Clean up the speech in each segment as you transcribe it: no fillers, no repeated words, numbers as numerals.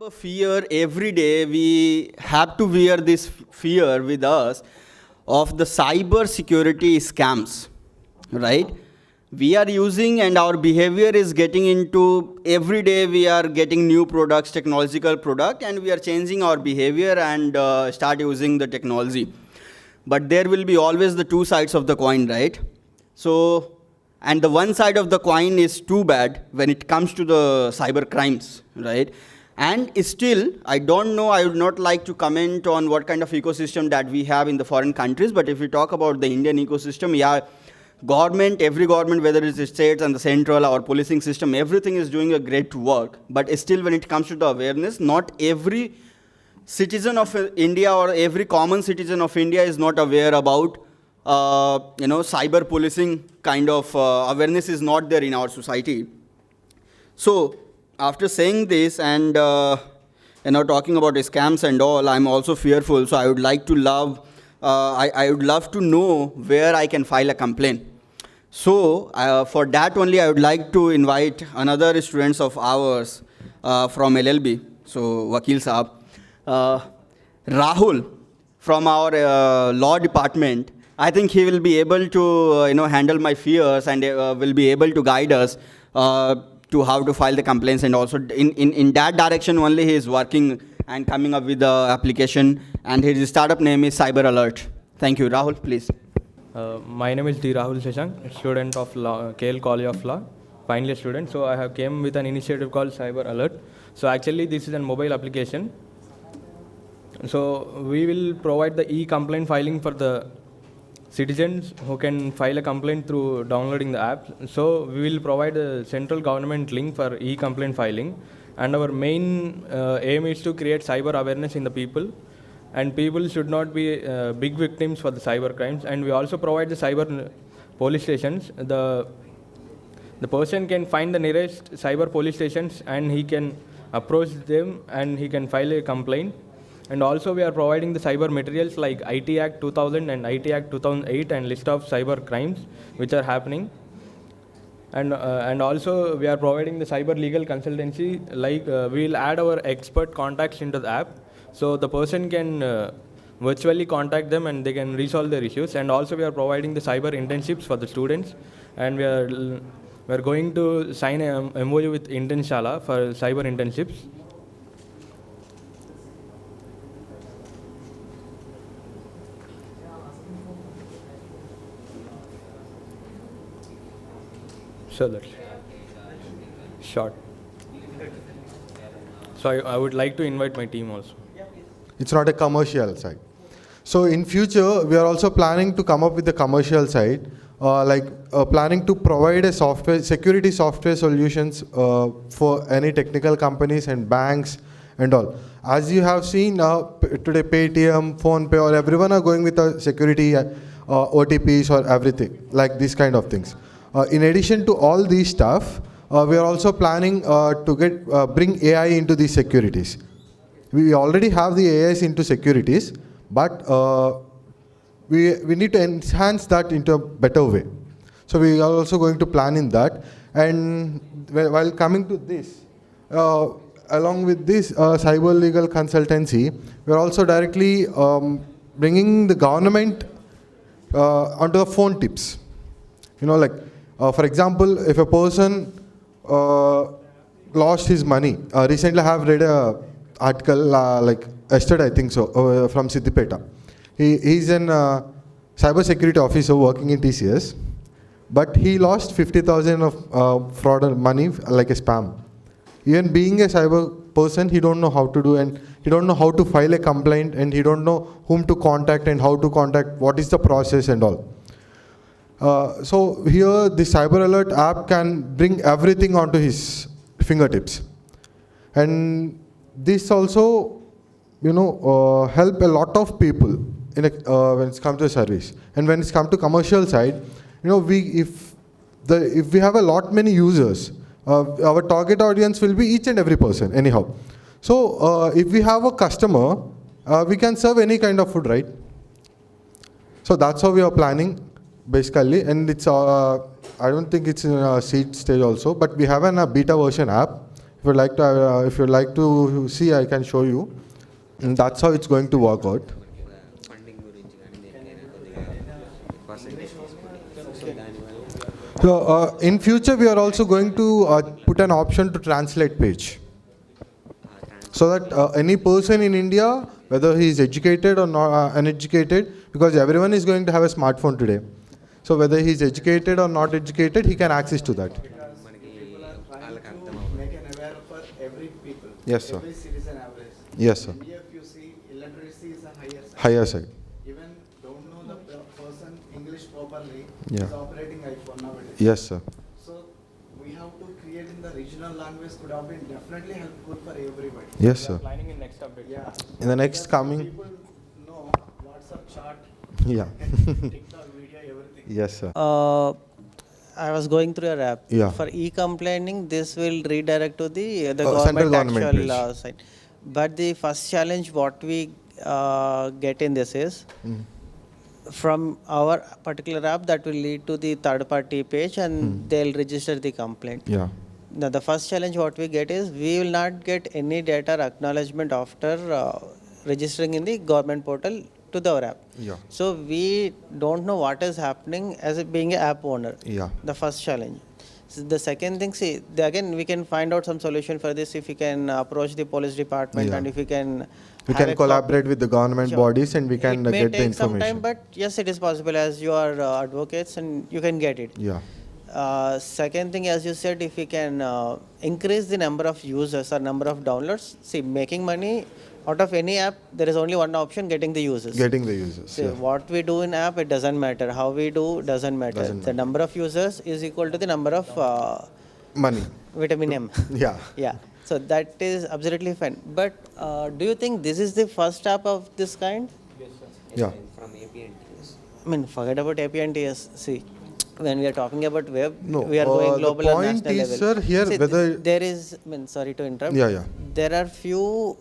A fear every day. We have to wear this fear with us of the cyber security scams, right? We are using and our behavior is getting into every day we are getting new products, technological product, and we are changing our behavior and start using the technology. But there will be always the two sides of the coin, right? So, and the one side of the coin is too bad when it comes to the cyber crimes, right? And still, I don't know, I would not like to comment on what kind of ecosystem that we have in the foreign countries, but if we talk about the Indian ecosystem, yeah, government, every government, whether it's the states and the central or policing system, everything is doing a great work. But still, when it comes to the awareness, not every citizen of India or every common citizen of India is not aware about, cyber policing kind of awareness is not there in our society. So, after saying this and talking about scams and all, I'm also fearful. So I would like to I would love to know where I can file a complaint. So for that only, I would like to invite another students of ours from LLB. So Vakil Saab, Rahul from our law department. I think he will be able to handle my fears and will be able to guide us. To how to file the complaints, and also in that direction only he is working and coming up with the application, and his startup name is Cyber Alert. Thank you. Rahul, please. My name is D. Rahul Shashank, student of law, KL College of Law, final year student. So I have came with an initiative called Cyber Alert. So actually this is a mobile application. So we will provide the e-complaint filing for the citizens who can file a complaint through downloading the app. So we will provide a central government link for e-complaint filing, and our main aim is to create cyber awareness in the people, and people should not be big victims for the cyber crimes. And we also provide the cyber police stations. The person can find the nearest cyber police stations and he can approach them and he can file a complaint. And also we are providing the cyber materials like IT Act 2000 and IT Act 2008 and list of cyber crimes which are happening. And also we are providing the cyber legal consultancy, like we will add our expert contacts into the app. So the person can virtually contact them and they can resolve their issues. And also we are providing the cyber internships for the students. And we are going to sign a MOU with Internshala for cyber internships. So that's short. So I would like to invite my team also. It's not a commercial side. So in future, we are also planning to come up with the commercial side, planning to provide a security software solutions for any technical companies and banks and all. As you have seen today, Paytm, PhonePe, or everyone are going with a security OTPs or everything, like these kind of things. In addition to all these stuff, we are also planning to bring AI into these securities. We already have the AIs into securities, but we need to enhance that into a better way. So we are also going to plan in that. And while coming to this, along with this cyber legal consultancy, we are also directly bringing the government onto the phone tips. For example, if a person lost his money, recently I have read an article like yesterday, I think so, from Siddipeta. He's an cyber security officer working in TCS, but he lost 50,000 of fraud money like a spam. Even being a cyber person, he don't know how to do, and he don't know how to file a complaint, and he don't know whom to contact and how to contact, what is the process and all. So here the Cyber Alert app can bring everything onto his fingertips. And this also, help a lot of people when it comes to service. And when it comes to commercial side, if we have a lot many users, our target audience will be each and every person anyhow. So if we have a customer, we can serve any kind of food, right? So that's how we are planning. Basically, and it's I don't think it's in a seed stage also, but we have a beta version app. If you'd like to see, I can show you. And that's how it's going to work out. So in future, we are also going to put an option to translate page, so that any person in India, whether he is educated or not uneducated, because everyone is going to have a smartphone today. So whether he is educated or not educated, he can access to that. Make an aware for every people. Yes, sir. Every citizen average. Yes, sir. India, if you see, illiteracy is a higher side. Higher side. Even don't know the person English properly Yeah. is operating iPhone nowadays. Yes, sir. So we have to create in the regional language could have been definitely helpful for everybody. Yes, sir. Planning in next update. Yeah. In the next Because coming- people know WhatsApp chat, Yeah. TikTok video, everything. Yes, sir. I was going through your app. Yeah. For e-complaining, this will redirect to the Central government government actual page. site. But the first challenge what we get in this is from our particular app that will lead to the third-party page and they'll register the complaint. Yeah. Now, the first challenge what we get is we will not get any data or acknowledgement after registering in the government portal to our app. Yeah. So we don't know what is happening as being an app owner. Yeah. The first challenge. So the second thing, see, again we can find out some solution for this if we can approach the police department Yeah. and if we can. We have can a collaborate with the government Sure. bodies and we can it may get the take some information. time, but yes, it is possible as you are advocates and you can get it. Yeah. Second thing, as you said, if we can increase the number of users or number of downloads, see, making money out of any app, there is only one option: getting the users. Getting the users. See, Yeah. what we do in app, it doesn't matter. How we do doesn't matter. Doesn't The number of users is equal to the number of Money. vitamin M. Yeah. Yeah. So that is absolutely fine. But do you think this is the first app of this kind? Yeah. I mean, forget about API and TS. See, when we are talking about web, No, we are going the global or point national is, level. sir, here See, whether- there is, I mean, sorry to interrupt. Yeah, yeah. There are few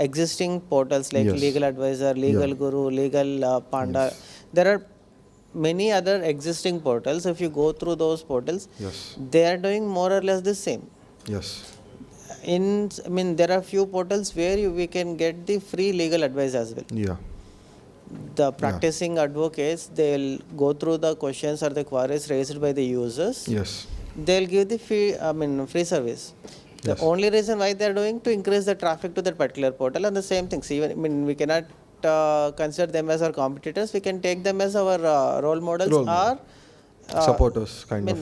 existing portals like Yes. Legal Advisor, Legal Yeah. Guru, Legal Panda. Yes. There are many other existing portals. If you go through those portals, Yes. they are doing more or less the same. Yes. I mean, there are few portals where we can get the free legal advice as well. Yeah. The practicing advocates, they'll go through the questions or the queries raised by the users. Yes. They'll give the free service. The Yes. only reason why they're doing to increase the traffic to that particular portal, and the same things. Even, I mean, we cannot consider them as our competitors. We can take them as our role models Role or model. Supporters, kind of.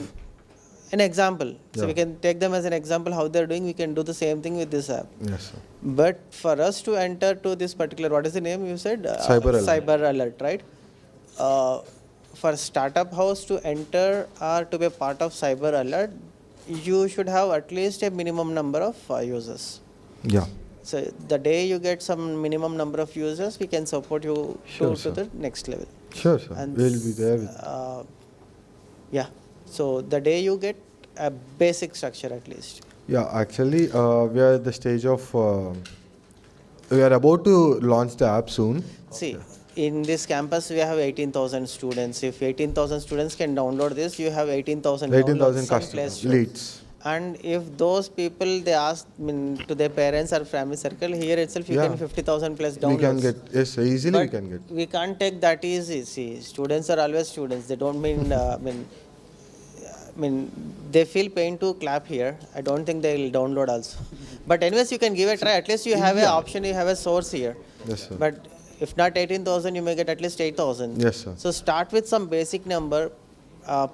an example. So Yeah. we can take them as an example how they're doing. We can do the same thing with this app. Yes, sir. But for us to enter to this particular, what is the name you said? Cyber Alert. Cyber Alert, right? For Startup House to enter or to be a part of Cyber Alert, you should have at least a minimum number of users. Yeah. So the day you get some minimum number of users, we can support you Sure, to sir. the next level. Sure, sir. And We'll be there with. Yeah. So the day you get a basic structure at least. Yeah, actually, we are at the stage of. We are about to launch the app soon. See, in this campus we have 18,000 students. If 18,000 students can download this, you have 18,000 18,000 downloads customers, someplace. leads. And if those people they ask to their parents or family circle, here itself you Yeah. can 50,000 plus downloads. We can get, yes, easily we But can get. we can't take that easy. See, students are always students. They don't mean, they feel pain to clap here. I don't think they'll download also. But anyways, you can give a try. At least you have an option, you have a source here. Yes, sir. But if not 18,000, you may get at least 8,000. Yes, sir. So start with some basic number,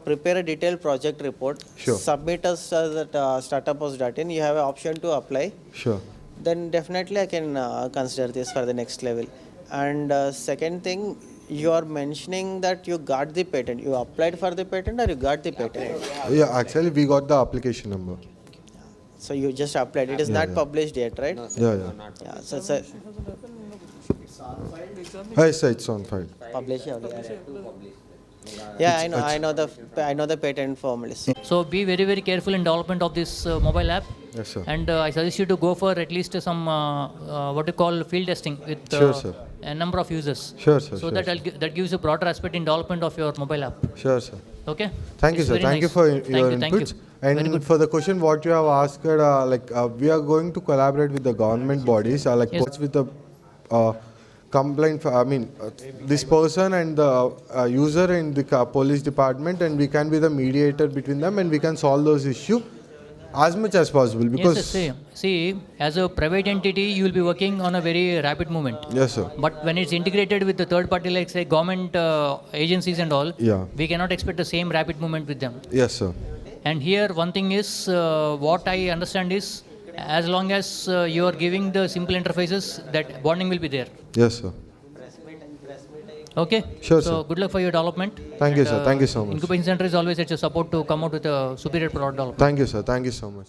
prepare a detailed project report, Sure. submit us at startuphouse.in. You have an option to apply. Sure. Then definitely I can consider this for the next level. And second thing, you are mentioning that you got the patent. You applied for the patent or you got the patent? Yeah, actually, we got the application number. So you just applied. It is Yeah, not yeah. published yet, right? Yeah, yeah. Yeah. So it's a Yes, sir, it's on file. published. Yeah, I know the patent formally. So So be very, very careful in development of this mobile app. Yes, sir. And I suggest you to go for at least some what you call field testing with Sure, sir. a number of users. Sure, sir. So sure, that sir. that gives a broader aspect in development of your mobile app. Sure, sir. Okay. Thank you, It's sir. very Thank you nice. for Thank your you, thank you. inputs. And for the question what you have asked, we are going to collaborate with the government bodies, Yes. with the complaint. This person and the user in the police department, and we can be the mediator between them, and we can solve those issues as much as possible. Because Yes, see, as a private entity, you will be working on a very rapid movement. yes, sir. But when it's integrated with the third party, like say government agencies and all, Yeah. we cannot expect the same rapid movement with them. Yes, sir. And here, one thing is, what I understand is, as long as you are giving the simple interfaces, that bonding will be there. Yes, sir. Okay? Sure, So, sir. good luck for your development. Thank you, And, sir. Thank you so much. Incubation Center is always at your support to come out with a superior product development. Thank you, sir. Thank you so much.